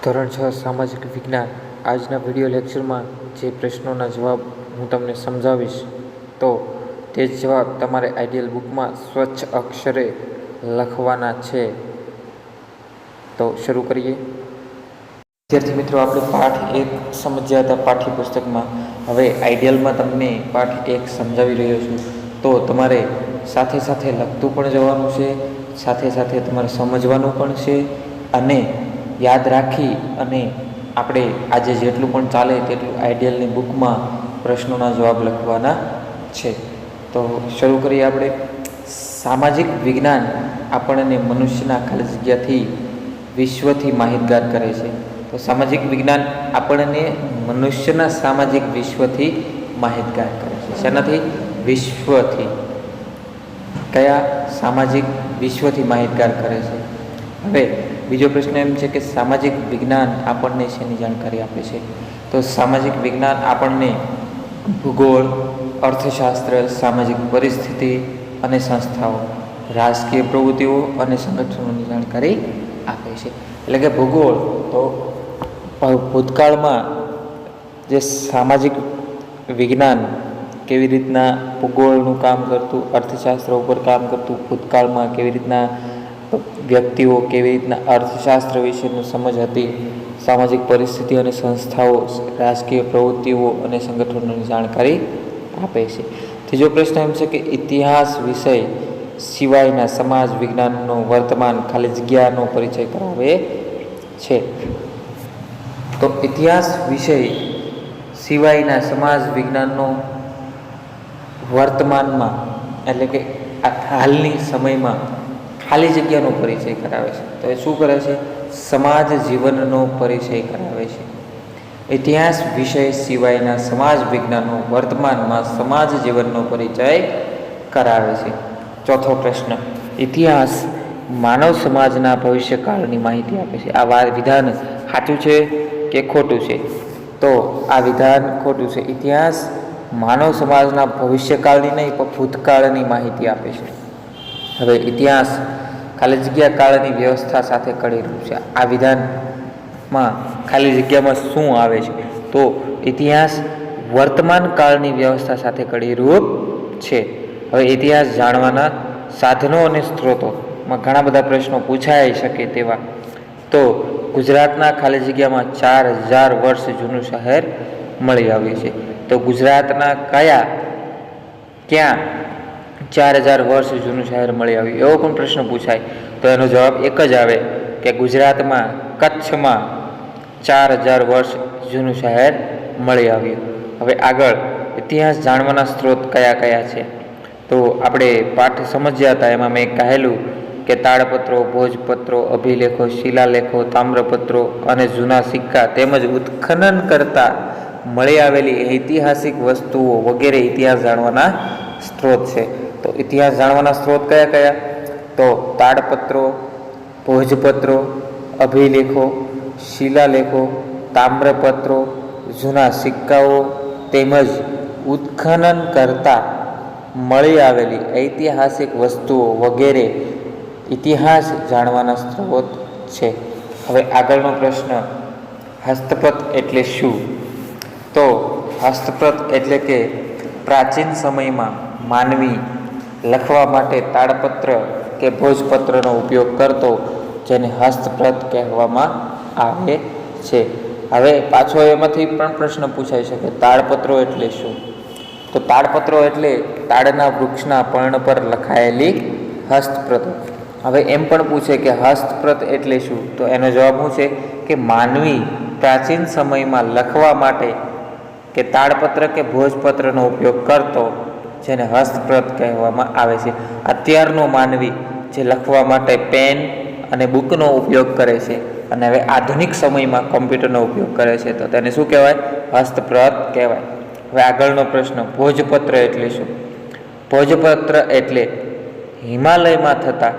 ધોરણ 6 સામાજિક વિજ્ઞાન આજના વિડીયો લેક્ચરમાં જે પ્રશ્નોના જવાબ હું તમને સમજાવીશ તો તે જ જવાબ તમારે આઈડિયલ બુકમાં સ્વચ્છ અક્ષરે લખવાના છે. તો શરૂ કરીએ. વિદ્યાર્થી મિત્રો, આપણે પાઠ 1 સમજ્યા હતા પાઠ્યપુસ્તકમાં. હવે આઈડિયલમાં તમને પાઠ 1 સમજાવી રહ્યો છું. તો તમારે સાથે સાથે લખતું પણ જવાનું છે, સાથે સાથે તમારે સમજવાનું પણ છે અને યાદ રાખી અને આપણે આજે જેટલું પણ ચાલે તેટલું આઈડિયલની બુકમાં પ્રશ્નોના જવાબ લખવાના છે. તો શરૂ કરીએ આપણે. સામાજિક વિજ્ઞાન આપણને મનુષ્યના ખાલી જગ્યાથી વિશ્વથી માહિતગાર કરે છે. તો સામાજિક વિજ્ઞાન આપણને મનુષ્યના સામાજિક વિશ્વથી માહિતગાર કરે છે. શેનાથી? વિશ્વથી. કયા? સામાજિક વિશ્વથી માહિતગાર કરે છે. હવે બીજો પ્રશ્ન એમ છે કે સામાજિક વિજ્ઞાન આપણને શેની જાણકારી આપે છે? તો સામાજિક વિજ્ઞાન આપણને ભૂગોળ, અર્થશાસ્ત્ર, સામાજિક પરિસ્થિતિ અને સંસ્થાઓ, રાજકીય પ્રવૃત્તિઓ અને સંગઠનોની જાણકારી આપે છે. એટલે કે ભૂગોળ તો ભૂતકાળમાં જે સામાજિક વિજ્ઞાન કેવી રીતના ભૂગોળનું કામ કરતું, અર્થશાસ્ત્ર ઉપર કામ કરતું, ભૂતકાળમાં કેવી રીતના વ્યક્તિઓ કેવી રીતના અર્થશાસ્ત્ર વિશેનું સમજ હતી, સામાજિક પરિસ્થિતિ અને સંસ્થાઓ, રાજકીય પ્રવૃત્તિઓ અને સંગઠનોની જાણકારી આપે છે. ત્રીજો પ્રશ્ન એમ છે કે ઇતિહાસ વિષય સિવાયના સમાજ વિજ્ઞાનનો વર્તમાન ખાલી જગ્યાનો પરિચય કરાવે છે. તો ઇતિહાસ વિષય સિવાયના સમાજ વિજ્ઞાનનો વર્તમાનમાં એટલે કે હાલની સમયમાં ખાલી જગ્યાનો પરિચય કરાવે છે. તો એ શું કરે છે? સમાજ જીવનનો પરિચય કરાવે છે. ઇતિહાસ વિષય સિવાયના સમાજ વિજ્ઞાનનો વર્તમાનમાં સમાજ જીવનનો પરિચય કરાવે છે. ચોથો પ્રશ્ન, ઇતિહાસ માનવ સમાજના ભવિષ્યકાળની માહિતી આપે છે. આ વિધાન સાચું છે કે ખોટું છે? તો આ વિધાન ખોટું છે. ઇતિહાસ માનવ સમાજના ભવિષ્યકાળની નહીં પણ ભૂતકાળની માહિતી આપે છે. હવે ઇતિહાસ ખાલી જગ્યા કાળની વ્યવસ્થા સાથે કળીરૂપ છે. આ વિધાનમાં ખાલી જગ્યામાં શું આવે છે? તો ઇતિહાસ વર્તમાન કાળની વ્યવસ્થા સાથે કળીરૂપ છે. હવે ઇતિહાસ જાણવાના સાધનો અને સ્ત્રોતોમાં ઘણા બધા પ્રશ્નો પૂછાઈ શકે તેવા. તો ગુજરાતના ખાલી જગ્યામાં 4000 વર્ષ જૂનું શહેર મળી આવ્યું છે. તો ગુજરાતના ક્યાં 4000 વર્ષ જૂનું શહેર મળી આવ્યું એવો પણ પ્રશ્ન પૂછાય તો એનો જવાબ એક જ આવે કે ગુજરાતમાં કચ્છમાં 4000 વર્ષ જૂનું શહેર મળી આવ્યું. હવે આગળ, ઇતિહાસ જાણવાના સ્ત્રોત કયા કયા છે? તો આપણે પાઠ સમજ્યા હતા એમાં મેં કહેલું કે તાળપત્રો, ભોજપત્રો, અભિલેખો, શિલાલેખો, તામ્રપત્રો અને જૂના સિક્કા તેમજ ઉત્ખનન કરતા મળી આવેલી ઐતિહાસિક વસ્તુઓ વગેરે ઇતિહાસ જાણવાના સ્ત્રોત છે. તો ઇતિહાસ જાણવાના સ્ત્રોત કયા કયા? તો તાડપત્રો, ભોજપત્રો, અભિલેખો, શિલાલેખો, તામ્રપત્રો, જૂના સિક્કાઓ તેમજ ઉત્ખનન કરતા મળી આવેલી ઐતિહાસિક વસ્તુઓ વગેરે ઇતિહાસ જાણવાના સ્ત્રોત છે. હવે આગળનો પ્રશ્ન, હસ્તપ્રત એટલે શું? તો હસ્તપ્રત એટલે કે પ્રાચીન સમયમાં માનવી લખવા માટે તાડપત્ર કે ભોજપત્રનો ઉપયોગ કરતો, જેને હસ્તપ્રત કહેવામાં આવે છે. હવે પાછો એમાંથી પણ પ્રશ્ન પૂછાઈ શકે, તાડપત્રો એટલે શું? તો તાડપત્રો એટલે તાડના વૃક્ષના પર્ણ પર લખાયેલી હસ્તપ્રતો. હવે એમ પણ પૂછે કે હસ્તપ્રત એટલે શું? તો એનો જવાબ શું છે કે માનવી પ્રાચીન સમયમાં લખવા માટે કે તાડપત્ર કે ભોજપત્રનો ઉપયોગ કરતો, જેને હસ્તપ્રત કહેવામાં આવે છે. અત્યારનો માનવી જે લખવા માટે પેન અને બુકનો ઉપયોગ કરે છે અને હવે આધુનિક સમયમાં કોમ્પ્યુટરનો ઉપયોગ કરે છે તો તેને શું કહેવાય? હસ્તપ્રત કહેવાય. હવે આગળનો પ્રશ્ન, ભોજપત્ર એટલે શું? ભોજપત્ર એટલે હિમાલયમાં થતા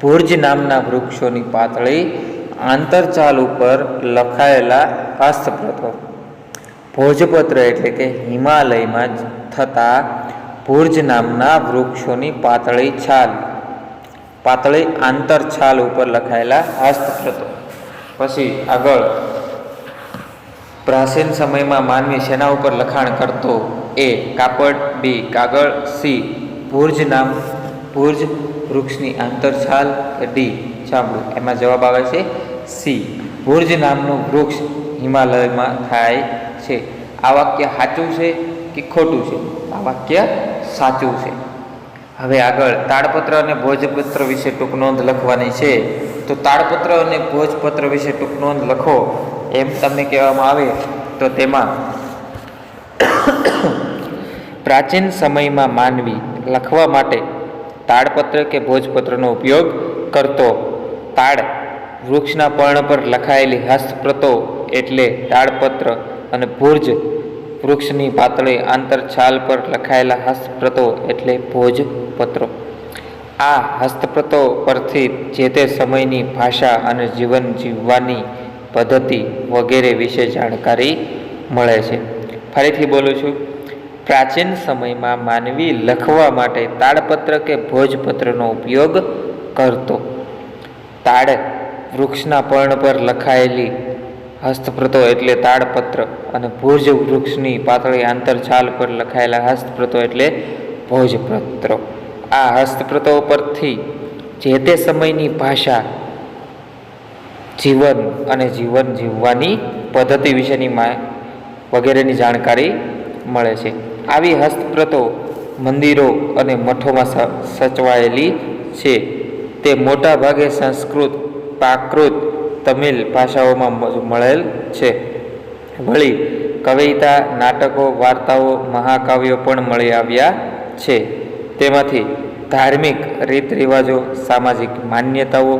ભુર્જ નામના વૃક્ષોની પાતળી આંતરચાલ ઉપર લખાયેલા હસ્તપ્રતો. ભોજપત્ર એટલે કે હિમાલયમાં થતા ભુર્જ નામના વૃક્ષોની પાતળી આંતરછાલ ઉપર લખાયેલા હસ્તપ્રતો. પછી આગળ પ્રાચીન સમયમાં માનવી શેના ઉપર લખાણ કરતો? એ કાપડ, બી કાગળ, સી ભુર્જ વૃક્ષની આંતરછાલ, ડી ચામડું. એમાં જવાબ આવે છે સી. ભુર્જ નામનું વૃક્ષ હિમાલયમાં થાય છે. આ વાક્ય સાચું છે કે ખોટું છે? આ વાક્ય સાચું છે. હવે આગળ તાડપત્ર અને ભોજપત્ર વિશે ટૂંક નોંધ લખવાની છે. તો તાડપત્ર અને ભોજપત્ર વિશે ટૂંક નોંધ લખો એમ તમને કહેવામાં આવે તો તેમાં પ્રાચીન સમયમાં માનવી લખવા માટે તાડપત્ર કે ભોજપત્રનો ઉપયોગ કરતો. તાડ વૃક્ષના પર્ણ પર લખાયેલી હસ્તપ્રતો એટલે તાડપત્ર અને ભુર્જ વૃક્ષની પાતળી આંતરછાલ પર લખાયેલા હસ્તપ્રતો એટલે ભોજપત્રો. આ હસ્તપ્રતો પરથી જે તે સમયની ભાષા અને જીવન જીવવાની પદ્ધતિ વગેરે વિશે જાણકારી મળે છે. ફરીથી બોલું છું. પ્રાચીન સમયમાં માનવી લખવા માટે તાડપત્ર કે ભોજપત્રનો ઉપયોગ કરતો. તાડ વૃક્ષના પર્ણ પર લખાયેલી હસ્તપ્રતો એટલે તાડપત્ર અને ભુર્જ વૃક્ષની પાતળી આંતરછાલ પર લખાયેલા હસ્તપ્રતો એટલે ભોજપત્રો. આ હસ્તપ્રતો પરથી જે તે સમયની ભાષા, જીવન અને જીવન જીવવાની પદ્ધતિ વિશેની વગેરેની જાણકારી મળે છે. આવી હસ્તપ્રતો મંદિરો અને મઠોમાં સચવાયેલી છે. તે મોટા ભાગે સંસ્કૃત, પ્રાકૃત, તમિલ ભાષાઓમાં મળેલ છે. વળી કવિતા, નાટકો, વાર્તાઓ, મહાકાવ્યો પણ મળી આવ્યા છે. તેમાંથી ધાર્મિક રીત રિવાજો, સામાજિક માન્યતાઓ,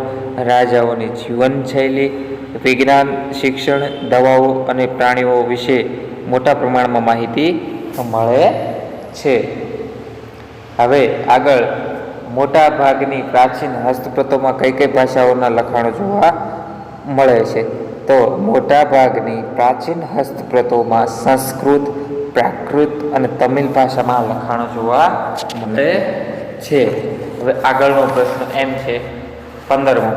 રાજાઓની જીવનશૈલી, વિજ્ઞાન, શિક્ષણ, દવાઓ અને પ્રાણીઓ વિશે મોટા પ્રમાણમાં માહિતી મળે છે. હવે આગળ મોટા ભાગની પ્રાચીન હસ્તપ્રતોમાં કઈ કઈ ભાષાઓના લખાણો જોવા મળે છે? તો મોટા ભાગની પ્રાચીન હસ્તપ્રતોમાં સંસ્કૃત, પ્રાકૃત અને તમિલ ભાષામાં લખાણો જોવા મળે છે. હવે આગળનો પ્રશ્ન એમ છે 15મો.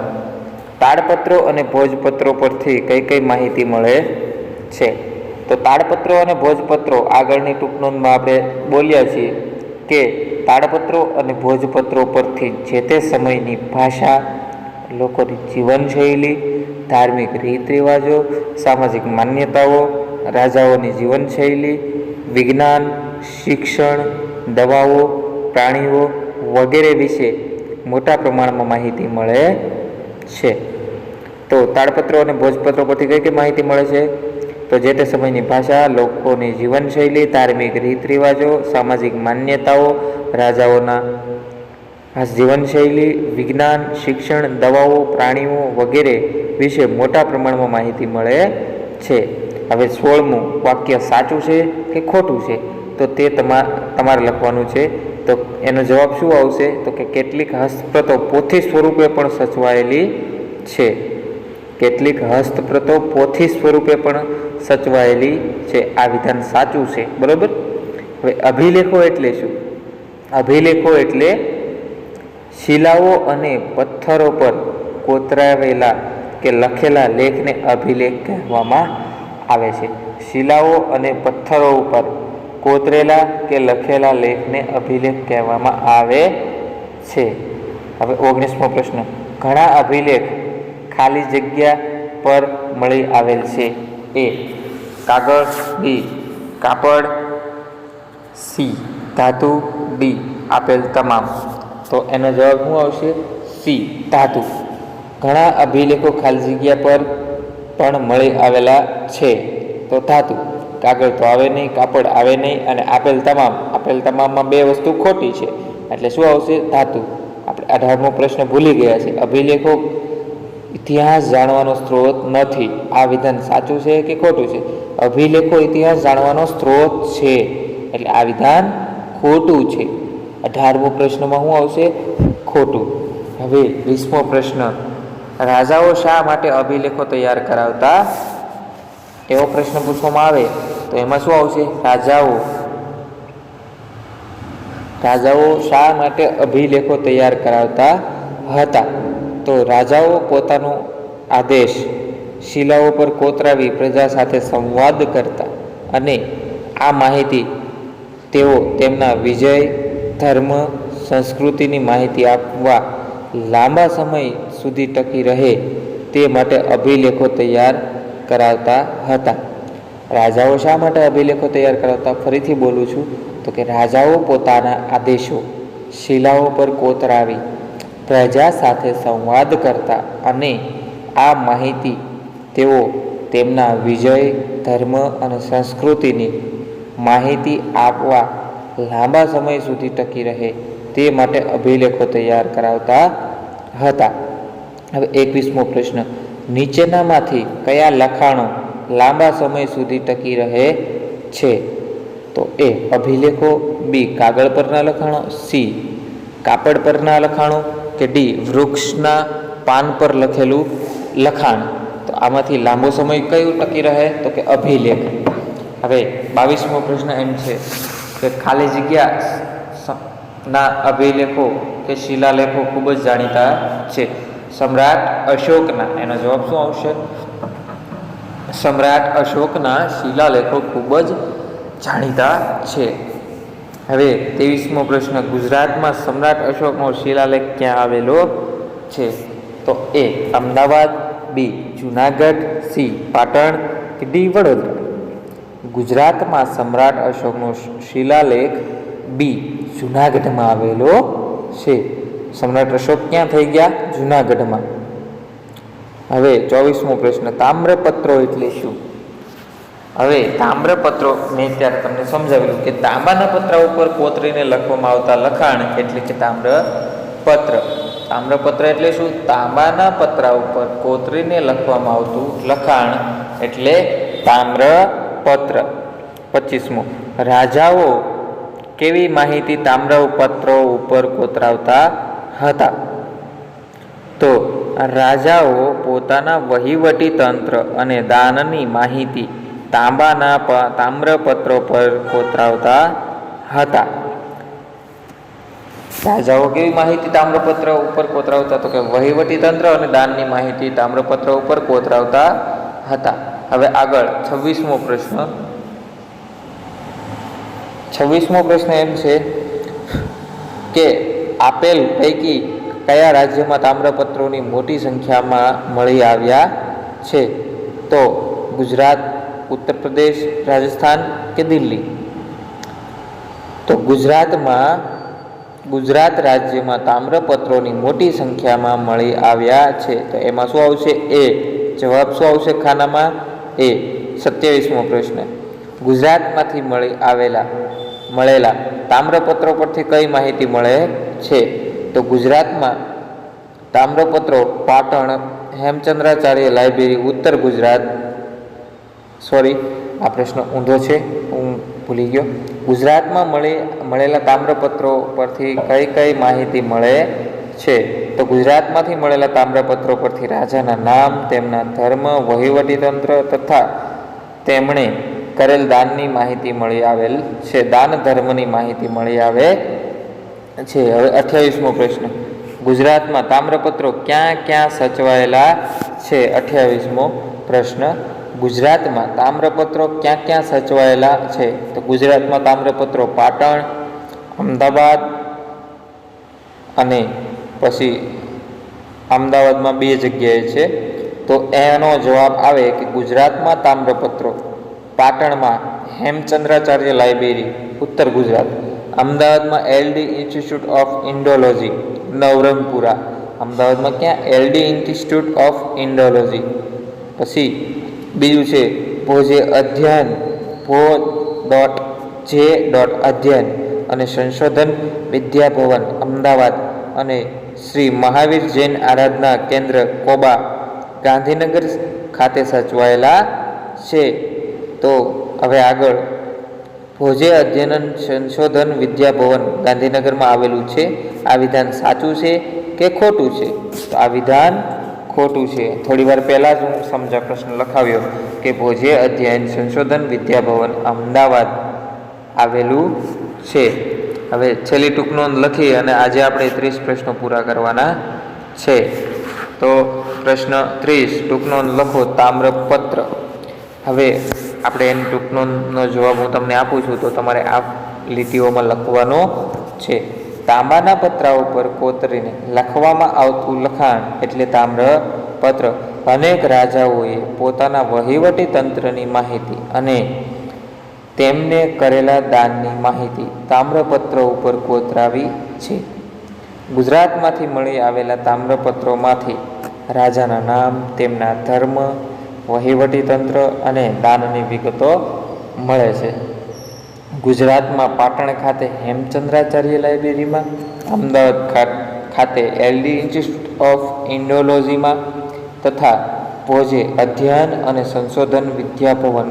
તાડપત્રો અને ભોજપત્રો પરથી કઈ કઈ માહિતી મળે છે? તો તાડપત્રો અને ભોજપત્રો આગળની ટૂંક નોંધમાં આપણે બોલ્યા છીએ કે તાડપત્રો અને ભોજપત્રો પરથી જે તે સમયની ભાષા, લોકોની જીવનશૈલી, ધાર્મિક રીત રિવાજો, સામાજિક માન્યતાઓ, રાજાઓની જીવનશૈલી, વિજ્ઞાન, શિક્ષણ, દવાઓ, પ્રાણીઓ વગેરે વિશે મોટા પ્રમાણમાં માહિતી મળે છે. તો તાડપત્રો અને ભોજપત્રો પરથી કઈ કઈ માહિતી મળે છે? તો જે તે સમયની ભાષા, લોકોની જીવનશૈલી, ધાર્મિક રીત રિવાજો, સામાજિક માન્યતાઓ, રાજાઓના જીવનશૈલી, વિજ્ઞાન, શિક્ષણ, દવાઓ, પ્રાણીઓ વગેરે વિશે મોટા પ્રમાણમાં માહિતી મળે છે. હવે 16મું વાક્ય સાચું છે કે ખોટું છે? તો તે તમારે લખવાનું છે. તો એનો જવાબ શું આવશે? તો કે કેટલીક હસ્તપ્રતો પોથી સ્વરૂપે પણ સચવાયેલી છે. કેટલીક હસ્તપ્રતો પોથી સ્વરૂપે પણ સચવાયેલી છે. આ વિધાન સાચું છે. બરોબર. હવે અભિલેખો એટલે શું? અભિલેખો એટલે શિલાઓ અને પથ્થરો પર કોતરાવેલા કે લખેલા લેખને અભિલેખ કહેવામાં આવે છે. શિલાઓ અને પથ્થરો ઉપર કોતરેલા કે લખેલા લેખને અભિલેખ કહેવામાં આવે છે. હવે 19મો પ્રશ્ન. ઘણા અભિલેખ ખાલી જગ્યા પર મળી આવેલ છે. એ કાગળ, બી કાપડ, સી ધાતુ, ડી આપેલ તમામ. તો એનો જવાબ શું આવશે? સી ધાતુ. ઘણા અભિલેખો ખાલી જગ્યા પર પણ મળી આવેલા છે. તો ધાતુ. કાગળ તો આવે નહીં, કાપડ આવે નહીં અને આપેલ તમામમાં બે વસ્તુ ખોટી છે. એટલે શું આવશે? ધાતુ. આપણે 18મો પ્રશ્ન ભૂલી ગયા છે. અભિલેખો ઇતિહાસ જાણવાનો સ્ત્રોત નથી. આ વિધાન સાચું છે કે ખોટું છે? અભિલેખો ઇતિહાસ જાણવાનો સ્ત્રોત છે. એટલે આ વિધાન ખોટું છે. 18મો પ્રશ્નમાં શું આવશે? ખોટું. હવે 20મો પ્રશ્ન. રાજાઓ શા માટે અભિલેખો તૈયાર કરાવતા? એવો પ્રશ્ન પૂછવામાં આવે તો એમાં શું આવશે? રાજાઓ શા માટે અભિલેખો તૈયાર કરાવતા હતા? તો રાજાઓ પોતાનો આદેશ શિલાઓ પર કોતરાવી પ્રજા સાથે સંવાદ કરતા અને આ માહિતી તેઓ તેમના વિજય, ધર્મ, સંસ્કૃતિની માહિતી આપવા લાંબા સમય સુધી ટકી રહે તે માટે અભિલેખો તૈયાર કરાવતા હતા. રાજાઓ શા માટે અભિલેખો તૈયાર કરાવતા? ફરીથી બોલું છું તો કે રાજાઓ પોતાના આદેશો શિલાઓ પર કોતરાવી પ્રજા સાથે સંવાદ કરતા અને આ માહિતી તેઓ તેમના વિજય, ધર્મ અને સંસ્કૃતિની માહિતી આપવા લાંબા સમય સુધી ટકી રહે તે માટે અભિલેખો તૈયાર કરાવતા હતા. હવે 21મો પ્રશ્ન, નીચેનામાંથી કયા લખાણો લાંબા સમય સુધી ટકી રહે છે? તો એ અભિલેખો, બી કાગળ પરના લખાણો, સી કાપડ પરના લખાણો કે ડી વૃક્ષના પાન પર લખેલું લખાણ. તો આમાંથી લાંબો સમય કયું ટકી રહે? તો કે અભિલેખ. હવે 22મો પ્રશ્ન એમ છે કે ખાલી જગ્યા ના અભિલેખો કે શિલાલેખો ખૂબ જ જાણીતા છે. સમ્રાટ અશોકના, એનો જવાબ શું આવશે? સમ્રાટ અશોકના શિલાલેખો ખૂબ જ જાણીતા છે. હવે 23મો પ્રશ્ન, ગુજરાતમાં સમ્રાટ અશોકનો શિલાલેખ ક્યાં આવેલો છે? તો એ અમદાવાદ, બી જુનાગઢ, સી પાટણ કે ડી વડોદરા. ગુજરાતમાં સમ્રાટ અશોકનો શિલાલેખ બી જુનાગઢમાં આવેલો છે. સમ્રાટ અશોક ક્યાં થઈ ગયા? જુનાગઢમાં. હવે 24મો પ્રશ્ન, તામ્રપત્રો એટલે શું? હવે તામ્રપત્રો મેં ત્યારે તમને સમજાવેલું કે તાંબાના પત્રા ઉપર કોતરીને લખવામાં આવતા લખાણ એટલે કે તામ્રપત્ર. તામ્રપત્ર એટલે શું? તાંબાના પત્રા ઉપર કોતરીને લખવામાં આવતું લખાણ એટલે તામ્રપત્ર. 25મો, રાજાઓ કેવી માહિતી તામ્રપત્રો ઉપર કોતરાવતા હતા? તો રાજાઓ પોતાના વહીવટી તંત્ર અને દાનની માહિતી તાંબાના તામ્રપત્રો પર કોતરાવતા હતા. રાજાઓ કેવી માહિતી તામ્રપત્ર ઉપર કોતરાવતા? તો કે વહીવટી તંત્ર અને દાનની માહિતી તામ્રપત્ર ઉપર કોતરાવતા હતા. હવે આગળ 26મો પ્રશ્ન. 26મો પ્રશ્ન એમ છે કે આપેલ પૈકી કયા રાજ્યમાં તામ્રપત્રોની મોટી સંખ્યામાં મળી આવ્યા છે? તો ગુજરાત, ઉત્તર પ્રદેશ, રાજસ્થાન કે દિલ્હી. તો ગુજરાત રાજ્યમાં તામ્રપત્રોની મોટી સંખ્યામાં મળી આવ્યા છે. તો એમાં શું આવશે? એ જવાબ શું આવશે ખાનામાં? એ. 27મો પ્રશ્ન, ગુજરાતમાંથી મળેલા તામ્રપત્રો પરથી કઈ માહિતી મળે છે? તો ગુજરાતમાં તામ્રપત્રો પાટણ હેમચંદ્રાચાર્ય લાઇબ્રેરી ઉત્તર ગુજરાત. સોરી, આ પ્રશ્ન ઊંધો છે, હું ભૂલી ગયો. ગુજરાતમાં મળેલા તામ્રપત્રો પરથી કઈ માહિતી મળે છે? તો ગુજરાતમાંથી મળેલા તામ્રપત્રો પરથી રાજાના નામ, તેમના ધર્મ, વહીવટીતંત્ર તથા તેમણે કરેલ દાનની માહિતી મળી આવેલ છે. દાન ધર્મની માહિતી મળી આવે છે. હવે 28મો પ્રશ્ન, ગુજરાતમાં તામ્રપત્રો ક્યાં ક્યાં સચવાયેલા છે? 28મો પ્રશ્ન, ગુજરાતમાં તામ્રપત્રો ક્યાં ક્યાં સચવાયેલા છે? તો ગુજરાતમાં તામ્રપત્રો પાટણ, અમદાવાદ અને પછી અમદાવાદમાં 2 જગ્યાએ છે. તો એનો જવાબ આવે કે ગુજરાતમાં તામ્રપત્રો પાટણમાં હેમચંદ્રાચાર્ય લાઇબ્રેરી ઉત્તર ગુજરાત, અમદાવાદમાં LD institute of Indology Navrangpura. અમદાવાદમાં ક્યાં? LD institute of Indology. પછી બીજું છે ભોજે અધ્યયન અધ્યયન અને સંશોધન વિદ્યાભવન અમદાવાદ અને શ્રી મહાવીર જૈન આરાધના કેન્દ્ર કોબા ગાંધીનગર ખાતે સચવાયેલા છે. તો હવે આગળ ભોજે અધ્યયન સંશોધન વિદ્યાભવન ગાંધીનગરમાં આવેલું છે. આ વિધાન સાચું છે કે ખોટું છે? તો આ વિધાન ખોટું છે. થોડી વાર પહેલાં જ હું પ્રશ્ન લખાવ્યો કે ભોજે અધ્યયન સંશોધન વિદ્યાભવન અમદાવાદ આવેલું છે. હવે છેલ્લી ટૂંક નોંધ લખી અને આજે આપણે 30 પ્રશ્નો પૂરા કરવાના છે. તો પ્રશ્ન 30 ટૂંક નોંધ લખો તામ્રપત્ર. હવે આપણે એની ટૂંક નોંધનો જવાબ હું તમને આપું છું તો તમારે આ લીટીઓમાં લખવાનો છે. તાંબાના પતરા ઉપર કોતરીને લખવામાં આવતું લખાણ એટલે તામ્રપત્ર. અનેક રાજાઓએ પોતાના વહીવટી તંત્રની માહિતી અને તેમને કરેલા દાનની માહિતી તામ્રપત્ર ઉપર કોતરાવી છે. ગુજરાતમાંથી મળી આવેલા તામ્રપત્રોમાંથી રાજાના નામ, તેમના ધર્મ, વહીવટી તંત્ર અને દાનની વિગતો મળે છે. ગુજરાતમાં પાટણ ખાતે હેમચંદ્રાચાર્ય લાઇબ્રેરીમાં, અમદાવાદ ખાતે એલડી ઇન્સ્ટિટ્યૂટ ઓફ ઇન્ડોલોજીમાં તથા ભોજે અધ્યયન અને સંશોધન વિદ્યાભવન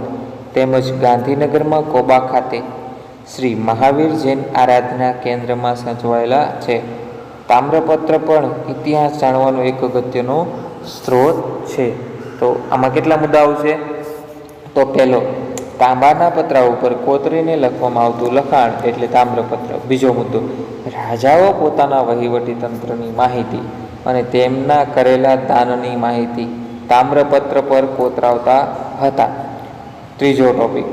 તેમજ ગાંધીનગરમાં કોબા ખાતે શ્રી મહાવીર જૈન આરાધના કેન્દ્રમાં સચવાયેલા છે. તામ્રપત્ર પણ ઇતિહાસ જાણવાનો એક અગત્યનો સ્ત્રોત છે. તો આમાં કેટલા મુદ્દા આવશે? તો પહેલો, તાંબાના પતરા ઉપર કોતરીને લખવામાં આવતું લખાણ એટલે તામ્રપત્ર. બીજો મુદ્દો, રાજાઓ પોતાના વહીવટી તંત્રની માહિતી અને તેમના કરેલા દાનની માહિતી તામ્રપત્ર પર કોતરાવતા હતા. ત્રીજો ટોપિક,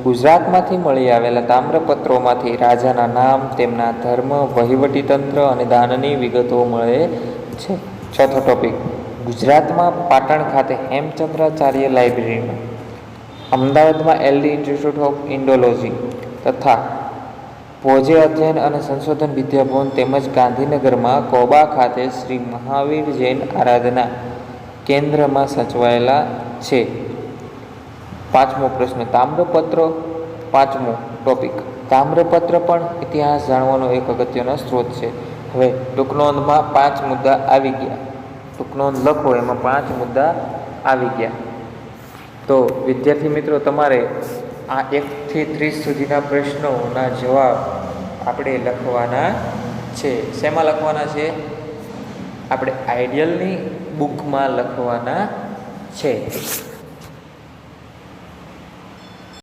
ગુજરાતમાંથી મળી આવેલા તામ્રપત્રોમાંથી રાજાના નામ, તેમના ધર્મ, વહીવટી તંત્ર અને દાનની વિગતો મળે છે. ચોથો ટોપિક, ગુજરાતમાં પાટણ ખાતે હેમચંદ્રાચાર્ય લાઇબ્રેરીમાં, અમદાવાદમાં એલડી ઇન્સ્ટિટ્યૂટ ઓફ ઇન્ડોલોજી તથા ભોજે અધ્યયન અને સંશોધન વિદ્યાભવન તેમજ ગાંધીનગરમાં કોબા ખાતે શ્રી મહાવીર જૈન આરાધના કેન્દ્રમાં સચવાયેલા છે. પાંચમો પ્રશ્ન, તામ્રપત્રો. પાંચમો ટોપિક, તામ્રપત્ર પણ ઇતિહાસ જાણવાનો એક અગત્યનો સ્ત્રોત છે. હવે ટૂંક નોંધમાં 5 મુદ્દા આવી ગયા. ટૂંક નોંધ લખો, એમાં 5 મુદ્દા આવી ગયા. તો વિદ્યાર્થી મિત્રો, તમારે આ 1 થી 30 સુધીના પ્રશ્નોના જવાબ આપણે લખવાના છે. શેમાં લખવાના છે? આપણે આઈડિયલની બુકમાં લખવાના છે.